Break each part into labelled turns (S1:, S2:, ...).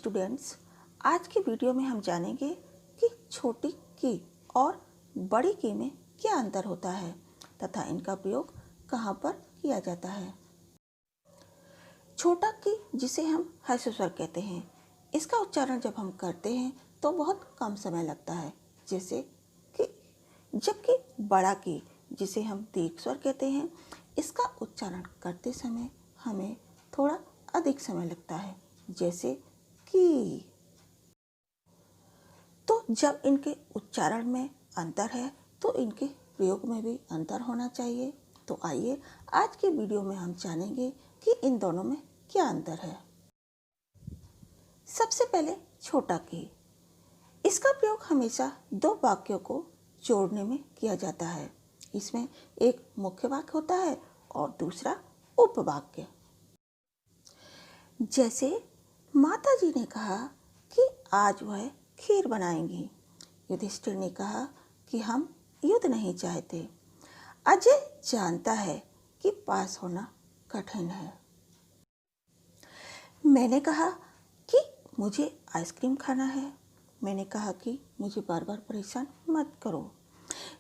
S1: Students, आज की video में हम जानेंगे कि छोटी की और बड़ी की में क्या अंतर होता है तथा इनका प्रयोग कहाँ पर किया जाता है। छोटा की, जिसे हम ह्रस्व स्वर कहते हैं, इसका उच्चारण जब हम करते हैं तो बहुत कम समय लगता है, जैसे कि। जबकि बड़ा की, जिसे हम दीर्घ स्वर कहते हैं, इसका उच्चारण करते समय हमें थोड़ा अधिक समय लगता है, जैसे कि। तो जब इनके उच्चारण में अंतर है तो इनके प्रयोग में भी अंतर होना चाहिए। तो आइए आज के वीडियो में हम जानेंगे कि इन दोनों में क्या अंतर है। सबसे पहले छोटा की। इसका प्रयोग हमेशा दो वाक्यों को जोड़ने में किया जाता है। इसमें एक मुख्य वाक्य होता है और दूसरा उपवाक्य। जैसे माता जी ने कहा कि आज वह खीर बनाएंगी। युधिष्ठिर ने कहा कि हम युद्ध नहीं चाहते। अजय जानता है कि पास होना कठिन है। मैंने कहा कि मुझे आइसक्रीम खाना है। मैंने कहा कि मुझे बार बार परेशान मत करो।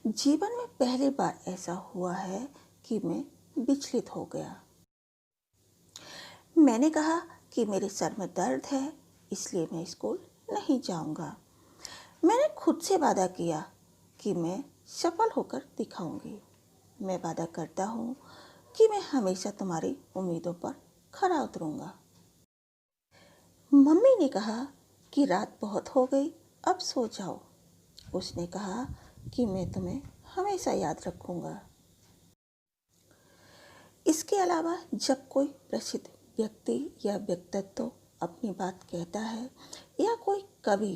S1: जीवन में पहली बार ऐसा हुआ है कि मैं विचलित हो गया। मैंने कहा कि मेरे सर में दर्द है, इसलिए मैं स्कूल नहीं जाऊंगा। मैंने खुद से वादा किया कि मैं सफल होकर दिखाऊंगी। मैं वादा करता हूँ कि मैं हमेशा तुम्हारी उम्मीदों पर खरा उतरूंगा। मम्मी ने कहा कि रात बहुत हो गई, अब सो जाओ। उसने कहा कि मैं तुम्हें हमेशा याद रखूंगा। इसके अलावा जब कोई प्रसिद्ध व्यक्ति या व्यक्तित्व अपनी बात कहता है या कोई कवि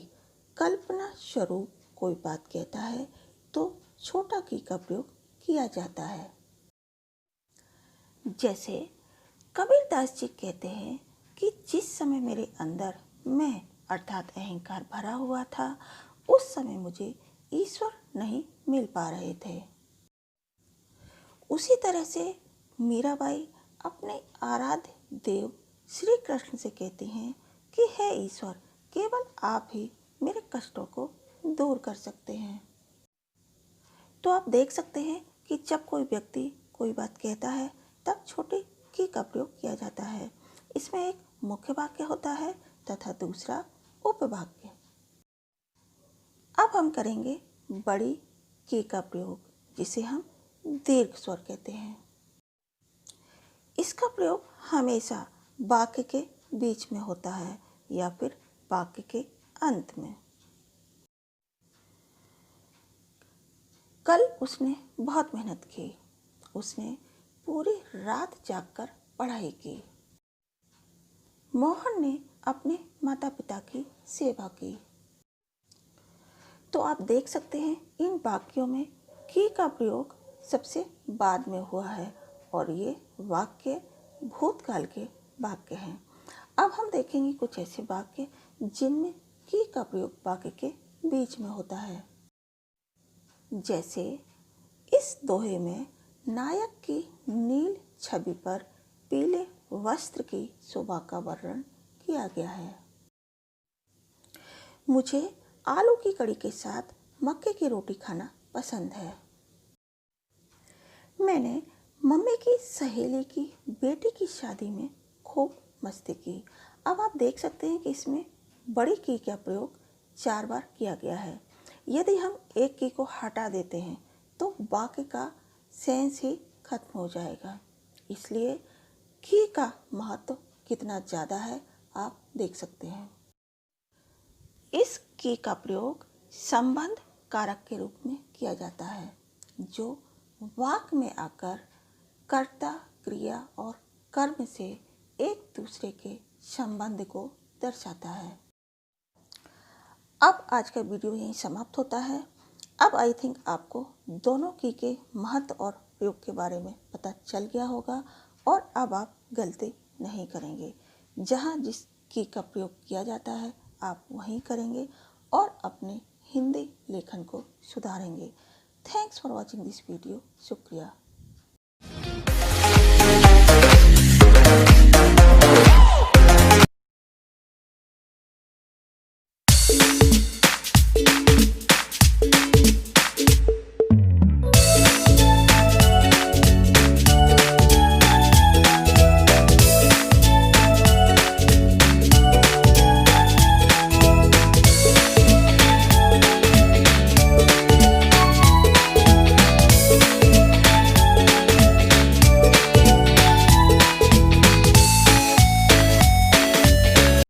S1: कल्पना स्वरूप कोई बात कहता है तो छोटा की का प्रयोग किया जाता है। जैसे कबीरदास जी कहते हैं कि जिस समय मेरे अंदर मैं अर्थात अहंकार भरा हुआ था, उस समय मुझे ईश्वर नहीं मिल पा रहे थे। उसी तरह से मीराबाई अपने आराध्य देव श्री कृष्ण से कहती हैं कि हे ईश्वर, केवल आप ही मेरे कष्टों को दूर कर सकते हैं। तो आप देख सकते हैं कि जब कोई व्यक्ति कोई बात कहता है तब छोटे की का प्रयोग किया जाता है। इसमें एक मुख्य वाक्य होता है तथा दूसरा उपवाक्य। अब हम करेंगे बड़ी की का प्रयोग, जिसे हम दीर्घ स्वर कहते हैं। इसका प्रयोग हमेशा वाक्य के बीच में होता है या फिर वाक्य के अंत में। कल उसने बहुत मेहनत की। उसने पूरी रात जागकर पढ़ाई की। मोहन ने अपने माता पिता की सेवा की। तो आप देख सकते हैं इन वाक्यों में की का प्रयोग सबसे बाद में हुआ है और ये वाक्य भूतकाल के वाक्य हैं। अब हम देखेंगे कुछ ऐसे वाक्य जिनमें की का प्रयोग वाक्य के बीच में होता है। जैसे इस दोहे में नायक की नील छवि पर पीले वस्त्र की शोभा का वर्णन किया गया है। मुझे आलू की कड़ी के साथ मक्के की रोटी खाना पसंद है। मैंने मम्मी की सहेली की बेटी की शादी में खूब मस्ती की। अब आप देख सकते हैं कि इसमें बड़ी की का प्रयोग 4 बार किया गया है। यदि हम एक की को हटा देते हैं तो वाक्य का सेंस ही खत्म हो जाएगा। इसलिए की का महत्व कितना ज़्यादा है आप देख सकते हैं। इस की का प्रयोग संबंध कारक के रूप में किया जाता है, जो वाक्य में आकर कर्ता, क्रिया और कर्म से एक दूसरे के संबंध को दर्शाता है। अब आज का वीडियो यहीं समाप्त होता है। अब आई थिंक आपको दोनों की के महत्व और प्रयोग के बारे में पता चल गया होगा और अब आप गलती नहीं करेंगे। जहाँ जिस की का प्रयोग किया जाता है आप वहीं करेंगे और अपने हिंदी लेखन को सुधारेंगे। Thanks for watching this video. शुक्रिया।